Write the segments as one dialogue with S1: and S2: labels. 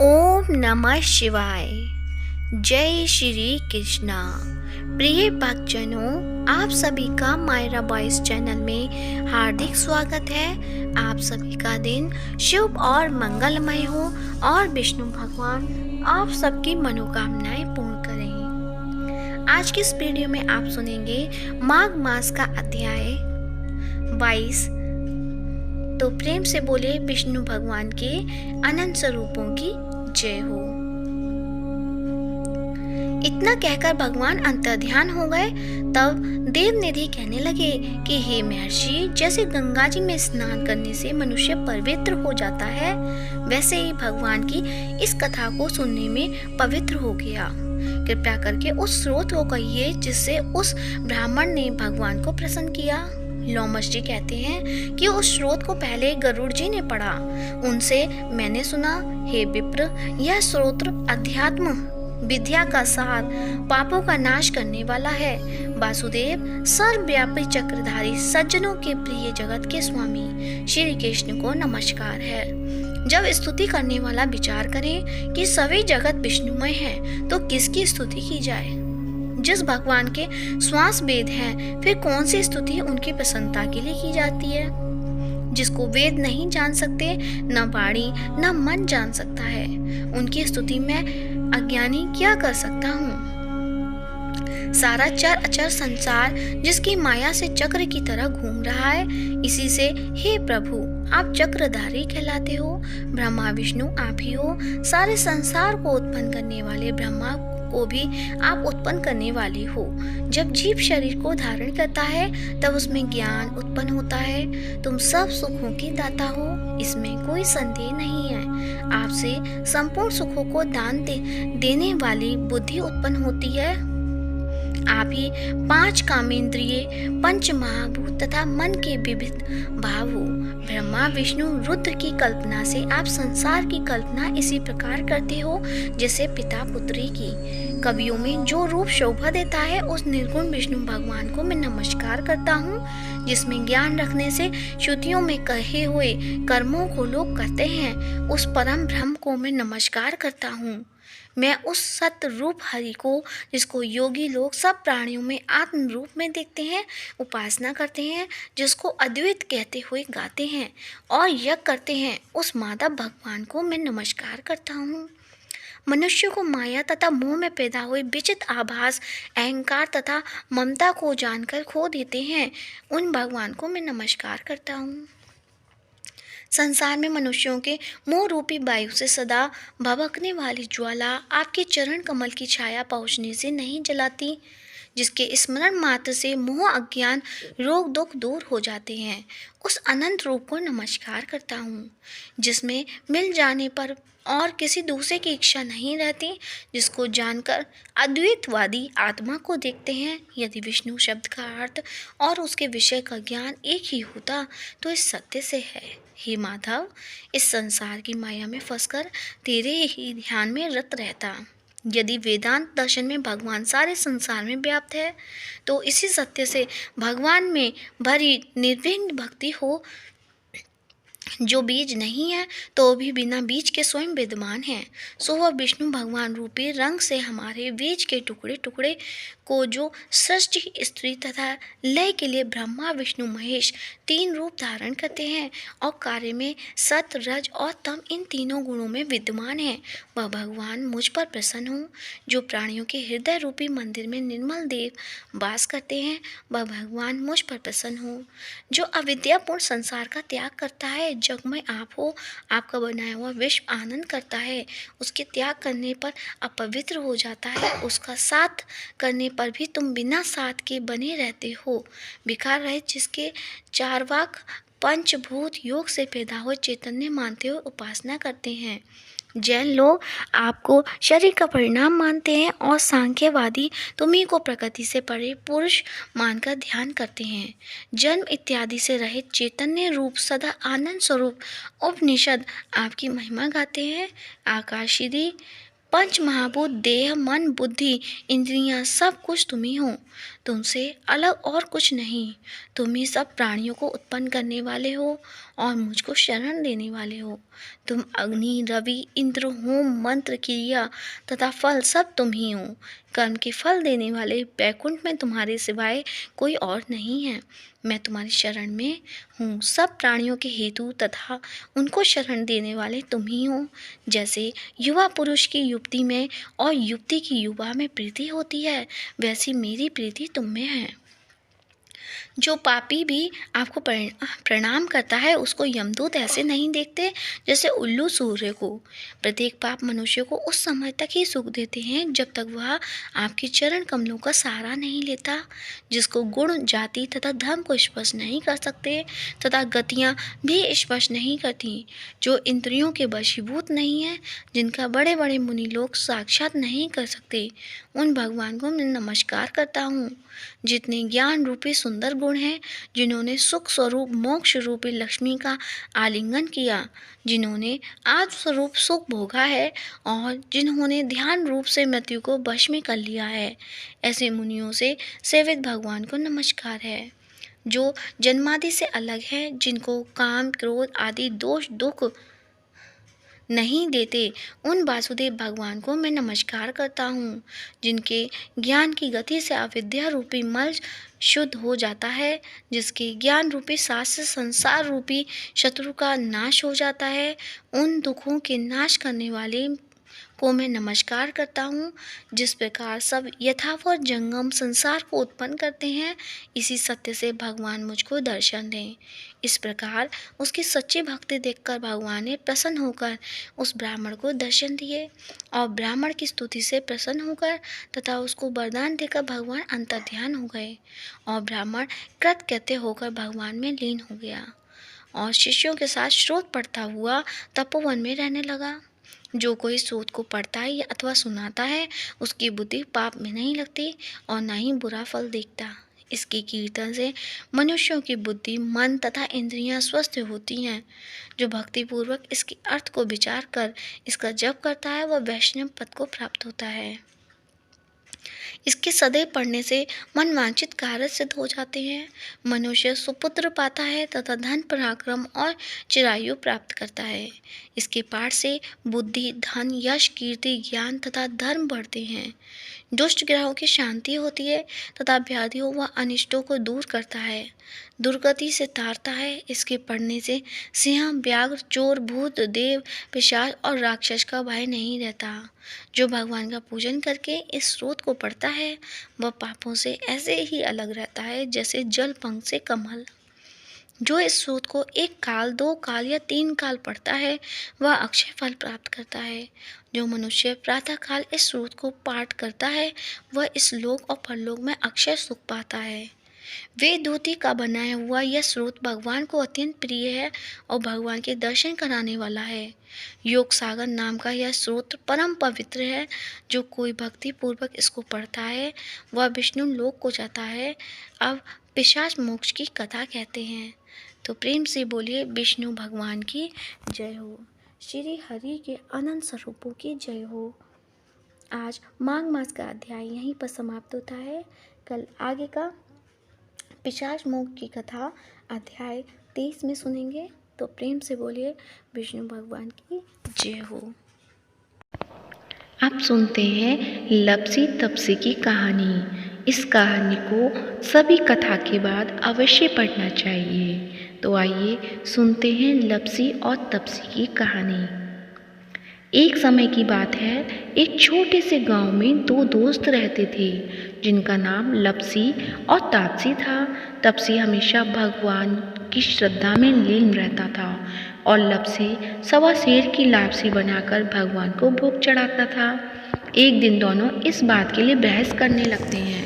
S1: ओम नमः शिवाय। जय श्री कृष्णा। प्रिय भक्तजनों, आप सभी का मायरा बॉयज चैनल में हार्दिक स्वागत है। आप सभी का दिन शुभ और मंगलमय हो और विष्णु भगवान आप सबकी मनोकामनाएं पूर्ण करें। आज की इस वीडियो में आप सुनेंगे माघ मास का अध्याय 22। तो प्रेम से बोले विष्णु भगवान के अनंत स्वरूपों की जय हो। इतना कहकर भगवान अंतर्ध्यान हो गए। तब देवनिधि कहने लगे कि हे महर्षि, जैसे गंगा जी में स्नान करने से मनुष्य पवित्र हो जाता है, वैसे ही भगवान की इस कथा को सुनने में पवित्र हो गया। कृपया करके उस स्रोत को कहिए जिससे उस ब्राह्मण ने भगवान को प्रसन्न किया। लोमश जी कहते हैं कि उस स्रोत को पहले गरुड़ जी ने पढ़ा। उनसे मैंने सुना, हे विप्र, यह स्रोत अध्यात्म विद्या का सार, पापों का नाश करने वाला है। वासुदेव सर्वव्यापी चक्रधारी सज्जनों के प्रिय जगत के स्वामी श्री कृष्ण को नमस्कार है। जब स्तुति करने वाला विचार करे कि सभी जगत विष्णुमय है, तो किसकी स्तुति की जाए? जिस भगवान के श्वास वेद है, फिर कौन सी स्तुति उनकी प्रसन्नता के लिए की जाती है? जिसको वेद नहीं जान सकते, न वाणी न मन जान सकता है, उनकी स्तुति में अज्ञानी क्या कर सकता हूँ? सारा चर अचर संसार जिसकी माया से चक्र की तरह घूम रहा है, इसी से हे प्रभु आप चक्रधारी कहलाते हो। ब्रह्मा विष्णु आप ही हो। सारे संसार को उत्पन्न करने वाले ब्रह्मा को भी आप उत्पन्न करने वाले हो। जब जीव शरीर को धारण करता है, तब उसमें ज्ञान उत्पन्न होता है। तुम सब सुखों की दाता हो, इसमें कोई संदेह नहीं है। आपसे संपूर्ण सुखों को दान देने वाली बुद्धि उत्पन्न होती है। आप ही पांच कामेंद्रिय, पंच महाभूत तथा मन के विविध भाव हो। ब्रह्मा विष्णु रुद्र की कल्पना से आप संसार की कल्पना इसी प्रकार करते हो जैसे पिता पुत्री की। कवियों में जो रूप शोभा देता है, उस निर्गुण विष्णु भगवान को मैं नमस्कार करता हूँ। जिसमें ज्ञान रखने से श्रुतियों में कहे हुए कर्मों को लोग करते हैं, उस परम ब्रह्म को मैं नमस्कार करता हूँ। मैं उस सत्य रूप हरि को, जिसको योगी लोग सब प्राणियों में आत्म रूप में देखते हैं, उपासना करते हैं, जिसको अद्वैत कहते हुए गाते हैं और यज्ञ करते हैं, उस माधव भगवान को मैं नमस्कार करता हूँ। मनुष्य को माया तथा मोह में पैदा हुए विचित्र आभास, अहंकार तथा ममता को जानकर खो देते हैं, उन भगवान को मैं नमस्कार करता हूँ। संसार में मनुष्यों के मोह रूपी वायु से सदा भभकने वाली ज्वाला आपके चरण कमल की छाया पहुँचने से नहीं जलाती, जिसके स्मरण मात्र से मोह अज्ञान रोग दुख दूर हो जाते हैं, उस अनंत रूप को नमस्कार करता हूँ। जिसमें मिल जाने पर और किसी दूसरे की इच्छा नहीं रहती, जिसको जानकर अद्वैतवादी आत्मा को देखते हैं। यदि विष्णु शब्द का अर्थ और उसके विषय का ज्ञान एक ही होता, तो इस सत्य से है, हे माधव, इस संसार की माया में फंसकर तेरे ही ध्यान में रत रहता। यदि वेदांत दर्शन में भगवान सारे संसार में व्याप्त है, तो इसी सत्य से भगवान में भरी निर्विघ्न भक्ति हो। जो बीज नहीं है, तो भी बिना बीज के स्वयं विद्यमान है, सो वह विष्णु भगवान रूपी रंग से हमारे बीज के टुकड़े टुकड़े को, जो सृष्टि स्त्री तथा लय के लिए ब्रह्मा विष्णु महेश तीन रूप धारण करते हैं और कार्य में सत रज और तम इन तीनों गुणों में विद्यमान है, वह भगवान मुझ पर प्रसन्न हो। जो प्राणियों के हृदय रूपी मंदिर में निर्मल देव वास करते हैं, वह भगवान मुझ पर प्रसन्न हो। जो अविद्यापूर्ण संसार का त्याग करता है, जगमय आप हो, आपका बनाया हुआ विश्व आनंद करता है, उसके त्याग करने पर अपवित्र हो जाता है, उसका साथ करने पर भी तुम बिना साथ के बने रहते हो। विकार रहित जिसके चारवाक पंचभूत योग से पैदा हुए चैतन्य मानते हुए उपासना करते हैं। जैन लोग आपको शरीर का परिणाम मानते हैं और सांख्यवादी तुम्ही को प्रकृति से परे पुरुष मानकर ध्यान करते हैं। जन्म इत्यादि से रहित चैतन्य रूप सदा आनंद स्वरूप उपनिषद आपकी महिमा गाते हैं। आकाशीय पंच महाभूत देह मन बुद्धि इंद्रियां सब कुछ तुम ही हो। तुमसे अलग और कुछ नहीं। तुम ही सब प्राणियों को उत्पन्न करने वाले हो और मुझको शरण देने वाले हो। तुम अग्नि, रवि, इंद्र, होम, मंत्र, क्रिया तथा फल सब तुम ही हो। कर्म के फल देने वाले बैकुंठ में तुम्हारे सिवाय कोई और नहीं है। मैं तुम्हारी शरण में हूँ। सब प्राणियों के हेतु तथा उनको शरण देने वाले तुम ही हो। जैसे युवा पुरुष की युवती में और युवती की युवा में प्रीति होती है, वैसी मेरी प्रीति तुम में है। जो पापी भी आपको प्रणाम करता है उसको यमदूत ऐसे नहीं देखते जैसे उल्लू सूर्य को। प्रत्येक पाप मनुष्य को उस समय तक ही सुख देते हैं जब तक वह आपके चरण कमलों का सहारा नहीं लेता। जिसको गुण, जाति तथा धर्म को स्पर्श नहीं कर सकते तथा गतियाँ भी स्पर्श नहीं करती, जो इंद्रियों के वशीभूत नहीं है, जिनका बड़े बड़े मुनि लोग साक्षात नहीं कर सकते, उन भगवान को मैं नमस्कार करता हूँ। जितने ज्ञान रूपी सुंदर गुण हैं, जिन्होंने सुख स्वरूप मोक्ष रूपी लक्ष्मी का आलिंगन किया, जिन्होंने आत्म स्वरूप सुख भोगा है और जिन्होंने ध्यान रूप से मृत्यु को वश में कर लिया है, ऐसे मुनियों से सेवित भगवान को नमस्कार है। जो जन्मादि से अलग है, जिनको काम, क्रोध आदि दोष दुख नहीं देते, उन वासुदेव भगवान को मैं नमस्कार करता हूँ। जिनके ज्ञान की गति से अविद्या रूपी मल शुद्ध हो जाता है, जिसके ज्ञान रूपी शास्त्र संसार रूपी शत्रु का नाश हो जाता है, उन दुखों के नाश करने वाले को मैं नमस्कार करता हूँ। जिस प्रकार सब यथावत जंगम संसार को उत्पन्न करते हैं, इसी सत्य से भगवान मुझको दर्शन दें। इस प्रकार उसकी सच्ची भक्ति देखकर भगवान ने प्रसन्न होकर उस ब्राह्मण को दर्शन दिए और ब्राह्मण की स्तुति से प्रसन्न होकर तथा उसको वरदान देकर भगवान अंतर्ध्यान हो गए और ब्राह्मण कृतकृत्य होकर भगवान में लीन हो गया और शिष्यों के साथ स्रोत पढ़ता हुआ तपोवन में रहने लगा। जो कोई स्रोत को पढ़ता है या अथवा सुनाता है, उसकी बुद्धि पाप में नहीं लगती और न ही बुरा फल देखता। इसके कीर्तन से मनुष्यों की बुद्धि, मन तथा इंद्रियां स्वस्थ होती हैं। जो भक्तिपूर्वक इसके अर्थ को विचार कर इसका जप करता है, वह वैष्णव पद को प्राप्त होता है। इसके सदैव पढ़ने से मन वांछित कार्य सिद्ध हो जाते हैं। मनुष्य सुपुत्र पाता है तथा धन, पराक्रम और चिरायु प्राप्त करता है। इसके पाठ से बुद्धि, धन, यश, कीर्ति, ज्ञान तथा धर्म बढ़ते हैं। दुष्ट ग्रहों की शांति होती है तथा व्याधियों व अनिष्टों को दूर करता है, दुर्गति से तारता है। इसके पढ़ने से सिंह, व्याघ्र, चोर, भूत, देव, पिशाच और राक्षस का भय नहीं रहता। जो भगवान का पूजन करके इस स्रोत को पढ़ता है, वह पापों से ऐसे ही अलग रहता है जैसे जल पंख से कमल। जो इस स्रोत को 1 काल, 2 काल या 3 काल पढ़ता है, वह अक्षय फल प्राप्त करता है। जो मनुष्य प्रातः काल इस स्रोत को पाठ करता है, वह इस लोक और परलोक में अक्षय सुख पाता है। वेद धोती का बनाया हुआ यह स्रोत भगवान को अत्यंत प्रिय है और भगवान के दर्शन कराने वाला है। योग सागर नाम का यह स्रोत परम पवित्र है। जो कोई भक्ति पूर्वक इसको पढ़ता है, वह विष्णु लोक को जाता है। अब पिशाच मोक्ष की कथा कहते हैं, तो प्रेम से बोलिए विष्णु भगवान की जय हो, श्री हरि के अनंत स्वरूपों की जय हो। आज माघ मास का अध्याय यहीं पर समाप्त होता है। कल आगे का पिशाच मोक्ष की कथा अध्याय 23 में सुनेंगे। तो प्रेम से बोलिए विष्णु भगवान की जय हो।
S2: आप सुनते हैं लपसी तपसी की कहानी। इस कहानी को सभी कथा के बाद अवश्य पढ़ना चाहिए। तो आइए सुनते हैं लपसी और तपसी की कहानी। एक समय की बात है, एक छोटे से गांव में 2 दोस्त रहते थे जिनका नाम लपसी और तापसी था। तपसी हमेशा भगवान की श्रद्धा में लीन रहता था और लपसी सवा सेर की लापसी बनाकर भगवान को भोग चढ़ाता था। एक दिन दोनों इस बात के लिए बहस करने लगते हैं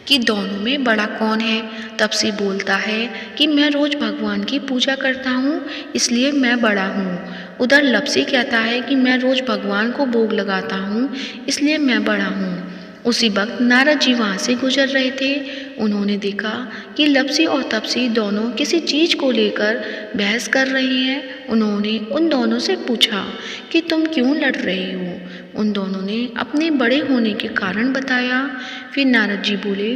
S2: कि दोनों में बड़ा कौन है। तपसी बोलता है कि मैं रोज भगवान की पूजा करता हूँ, इसलिए मैं बड़ा हूँ। उधर लपसी कहता है कि मैं रोज भगवान को भोग लगाता हूँ, इसलिए मैं बड़ा हूँ। उसी वक्त नारद जी वहाँ से गुजर रहे थे। उन्होंने देखा कि लपसी और तपसी दोनों किसी चीज़ को लेकर बहस कर रहे हैं। उन्होंने उन दोनों से पूछा कि तुम क्यों लड़ रहे हो। उन दोनों ने अपने बड़े होने के कारण बताया। फिर नारद जी बोले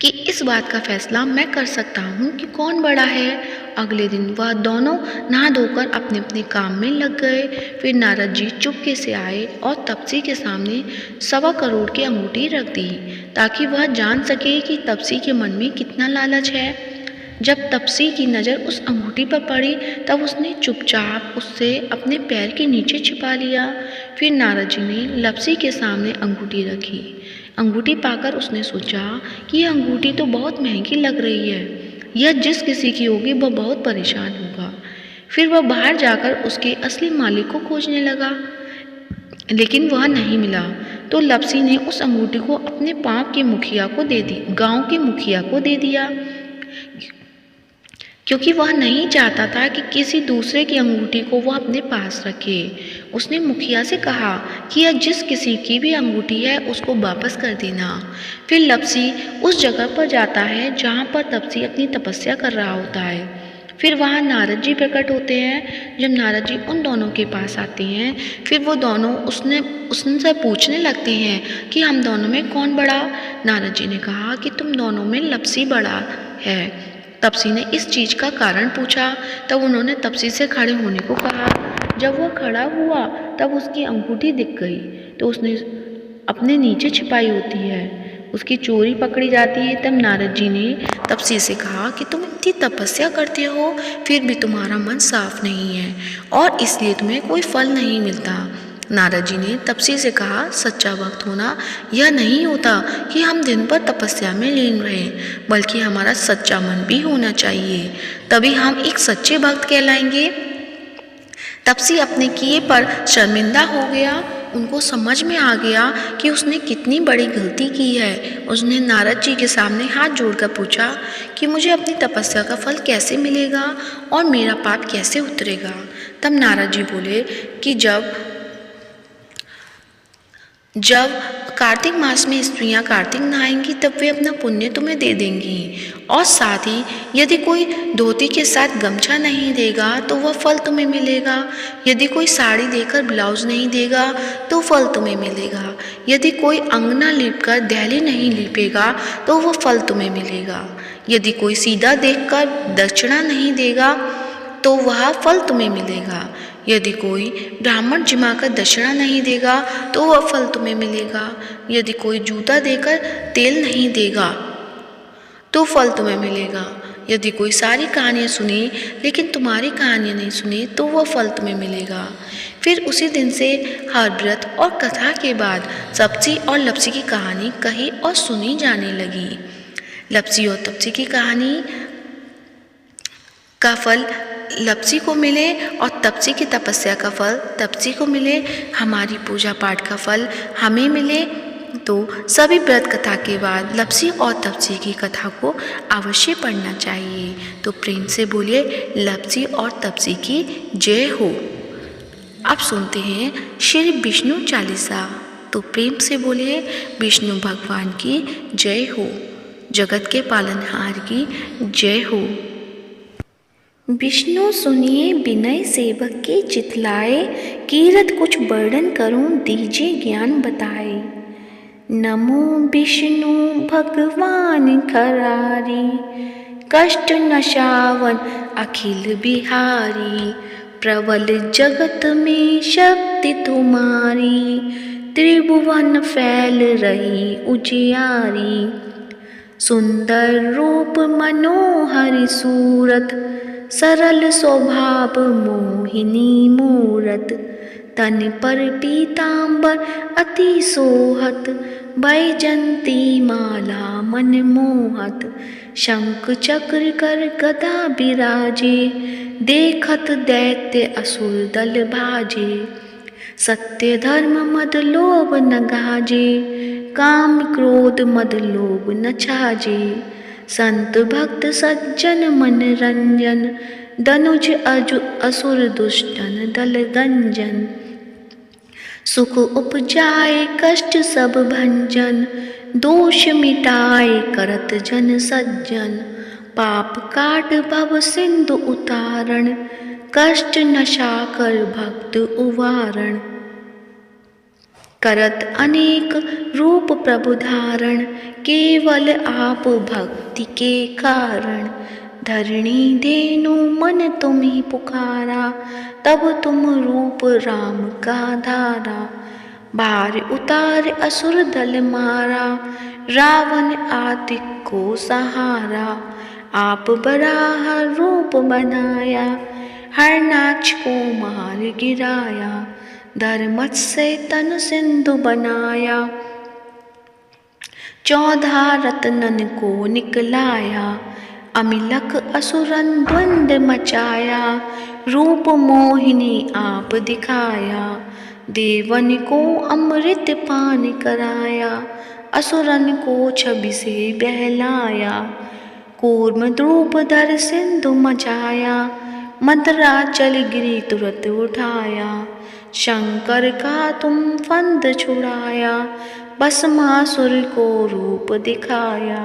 S2: कि इस बात का फैसला मैं कर सकता हूँ कि कौन बड़ा है। अगले दिन वह दोनों नहा धोकर अपने अपने काम में लग गए। फिर नारद जी चुपके से आए और तपसी के सामने 1.25 करोड़ की अंगूठी रख दी, ताकि वह जान सके कि तपसी के मन में कितना लालच है। जब तपसी की नज़र उस अंगूठी पर पड़ी तब उसने चुपचाप उससे अपने पैर के नीचे छिपा लिया। फिर नारद जी ने लपसी के सामने अंगूठी रखी। अंगूठी पाकर उसने सोचा कि यह अंगूठी तो बहुत महंगी लग रही है, यह जिस किसी की होगी वह बहुत परेशान होगा। फिर वह बाहर जाकर उसके असली मालिक को खोजने लगा, लेकिन वह नहीं मिला। तो लपसी ने उस अंगूठी को अपने गाँव के मुखिया को दे दिया, क्योंकि वह नहीं चाहता था कि किसी दूसरे की अंगूठी को वह अपने पास रखे। उसने मुखिया से कहा कि यह जिस किसी की भी अंगूठी है उसको वापस कर देना। फिर लपसी उस जगह पर जाता है जहाँ पर तपसी अपनी तपस्या कर रहा होता है। फिर वहाँ नारद जी प्रकट होते हैं। जब नारद जी उन दोनों के पास आते हैं, फिर वो दोनों उससे पूछने लगते हैं कि हम दोनों में कौन बड़ा। नारद जी ने कहा कि तुम दोनों में लपसी बड़ा है। तपसी ने इस चीज़ का कारण पूछा, तब उन्होंने तपसी से खड़े होने को कहा। जब वह खड़ा हुआ तब उसकी अंगूठी दिख गई, तो उसने अपने नीचे छिपाई होती है, उसकी चोरी पकड़ी जाती है। तब नारद जी ने तपसी से कहा कि तुम इतनी तपस्या करते हो, फिर भी तुम्हारा मन साफ नहीं है और इसलिए तुम्हें कोई फल नहीं मिलता। नारद जी ने तपसी से कहा, सच्चा भक्त होना यह नहीं होता कि हम दिन भर तपस्या में लीन रहें, बल्कि हमारा सच्चा मन भी होना चाहिए, तभी हम एक सच्चे भक्त कहलाएंगे। तपसी अपने किए पर शर्मिंदा हो गया। उनको समझ में आ गया कि उसने कितनी बड़ी गलती की है। उसने नारद जी के सामने हाथ जोड़कर पूछा कि मुझे अपनी तपस्या का फल कैसे मिलेगा और मेरा पाप कैसे उतरेगा। तब नारद जी बोले कि जब कार्तिक मास में स्त्रियां कार्तिक नहाएंगी तब वे अपना पुण्य तुम्हें दे देंगी, और साथ ही यदि कोई धोती के साथ गमछा नहीं देगा तो वह फल तुम्हें मिलेगा। यदि कोई साड़ी देकर ब्लाउज नहीं देगा तो फल तुम्हें मिलेगा। यदि कोई अंगना लीपकर दहली नहीं लीपेगा तो वह फल तुम्हें मिलेगा। यदि कोई सीधा देखकर दक्षिणा नहीं देगा तो वह फल तुम्हें मिलेगा। यदि कोई ब्राह्मण जिमाकर दक्षिणा नहीं देगा तो वह फल तुम्हें मिलेगा। यदि कोई जूता देकर तेल नहीं देगा तो फल तुम्हें मिलेगा। यदि कोई सारी कहानियाँ सुने लेकिन तुम्हारी कहानियाँ नहीं सुने तो वह फल तुम्हें मिलेगा। फिर उसी दिन से हर व्रत और कथा के बाद तपसी और लपसी की कहानी कही और सुनी जाने लगी। लपसी और तपसी की कहानी का फल लपसी को मिले और तपसी की तपस्या का फल तपसी को मिले, हमारी पूजा पाठ का फल हमें मिले। तो सभी व्रत कथा के बाद लपसी और तपसी की कथा को अवश्य पढ़ना चाहिए। तो प्रेम से बोलिए लपसी और तपसी की जय हो। अब सुनते हैं श्री विष्णु चालीसा। तो प्रेम से बोलिए विष्णु भगवान की जय हो, जगत के पालनहार की जय हो।
S1: विष्णु सुनिए विनय सेवक के चितलाए, कीरत कुछ वर्णन करूं दीजिए ज्ञान बताए। नमो विष्णु भगवान खरारी, कष्ट नशावन अखिल बिहारी। प्रबल जगत में शक्ति तुम्हारी, त्रिभुवन फैल रही उजियारी। सुंदर रूप मनोहरी सूरत, सरल स्वभाव मोहिनी मूरत। तन पर पीतांबर अति सोहत, बैजंती माला मन मोहत। शंख चक्र कर गदा बिराजे, देखत दैत्य असुर दल भाजे। सत्य धर्म मद लोभ न गाजे, काम क्रोध मद लोभ न छाजे। संत भक्त सज्जन मन रंजन, दनुज असुर दुष्टन दल गंजन। सुख उपजाए कष्ट सब भंजन, दोष मिटाए करत जन सज्जन। पाप काट भव सिंधु उतारण, कष्ट नशा कर भक्त उवारण।
S2: करत अनेक रूप प्रभु धारण, केवल आप भक्ति के कारण। धरणी धेनु मन तुम्ही पुकारा, तब तुम रूप राम का धारा। भार उतार असुर दल मारा, रावण आदि को सहारा। आप बराह रूप बनाया, हरनाक्ष को मार गिराया। धर्मत से तन सिंधु बनाया, 14 रत्नन को निकलाया। अमिलक असुरन द्वंद मचाया, रूप मोहिनी आप दिखाया। देवन को अमृत पान कराया, असुरन को छवि से बहलाया। कूर्म द्रूप धर सिंधु मचाया, मदराचल गिरी तुरत उठाया। शंकर का तुम फंद छुड़ाया, भस्मासुर को रूप दिखाया।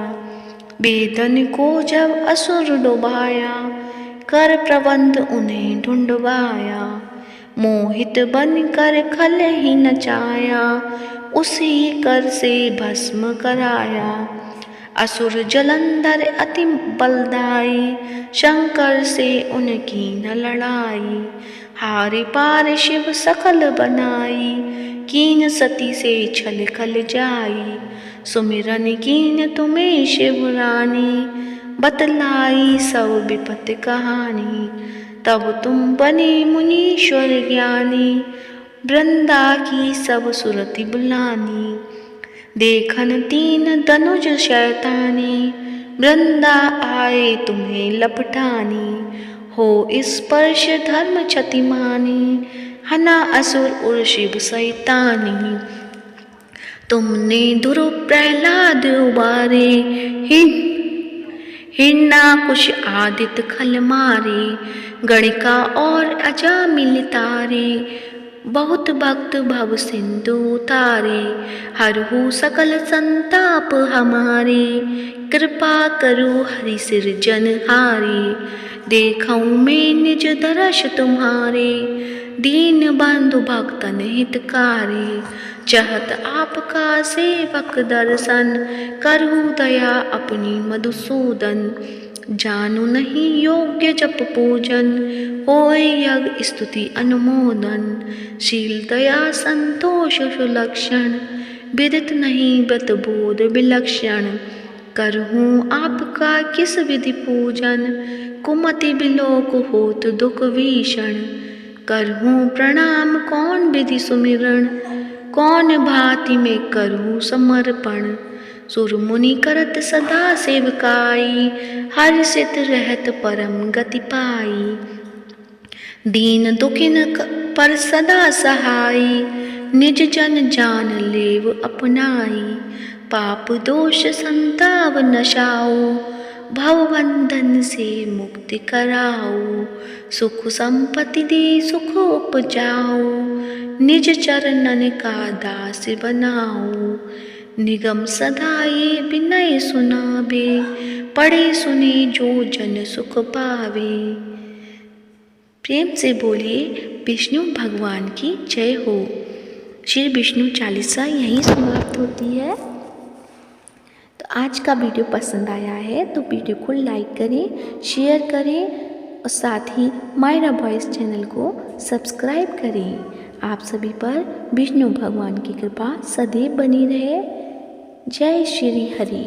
S2: वेदन को जब असुर डुबाया, कर प्रबंध उन्हें ढूंढवाया। मोहित बन कर खल ही नचाया, उसी कर से भस्म कराया। असुर जलंधर अति बलदाई, शंकर से उनकी न लड़ाई। हारे पार शिव सकल बनाई, कीन सती से छल खल जाई। सुमिरन कीन तुम्हें शिव रानी, बतलाई सब विपत कहानी। तब तुम बने मुनीश्वर ज्ञानी, वृंदा की सब सुरति बुलानी। देखन 3 धनुज शैतानी, वृंदा आए तुम्हें लपटानी। हो स्पर्श धर्म क्षतिमानी, हना असुर उर शिव सैतानी। तुमने ध्रुव प्रहलाद उबारे, हिरणाकुश आदित्य खल मारे। गणिका और अजामिल तारे, बहुत भक्त भव सिंधु तारे। हरहु सकल संताप हमारे, कृपा करो हरि सिरजनहारे। देखऊं मैं निज दर्श तुम्हारे, दीन बंधु भक्तन हितकारी। चाहत आपका सेवक दर्शन, करहु दया अपनी मधुसूदन। जानु नहीं योग्य जप पूजन, होय यज्ञ स्तुति अनुमोदन। शील दया संतोष सुलक्षण, विदित नहीं व्रत बोध विलक्षण। करहूँ आपका किस विधि पूजन, कुमति बिलोक होत दुख भीषण। करहूँ प्रणाम कौन विधि सुमिरन, कौन भांति में करूँ समर्पण। सुर मुनि करत सदा सेवकाई, हर्षित रहत परम गति पाई। दीन दुखिन पर सदा सहाई, निज जन जान लेव अपनाई। पाप दोष संताप नशाओ, भवबंधन से मुक्ति कराओ। सुख संपत्ति दे सुख उपजाओ, निज चरणन का दास बनाओ। निगम सदा ये विनय सुनावे, पढ़े सुने जो जन सुख पावे। प्रेम से बोलिए विष्णु भगवान की जय हो। श्री विष्णु चालीसा यहीं समाप्त होती है। तो आज का वीडियो पसंद आया है तो वीडियो को लाइक करें, शेयर करें और साथ ही मायरा वॉइस चैनल को सब्सक्राइब करें। आप सभी पर विष्णु भगवान की कृपा सदैव बनी रहे। जय श्री हरि।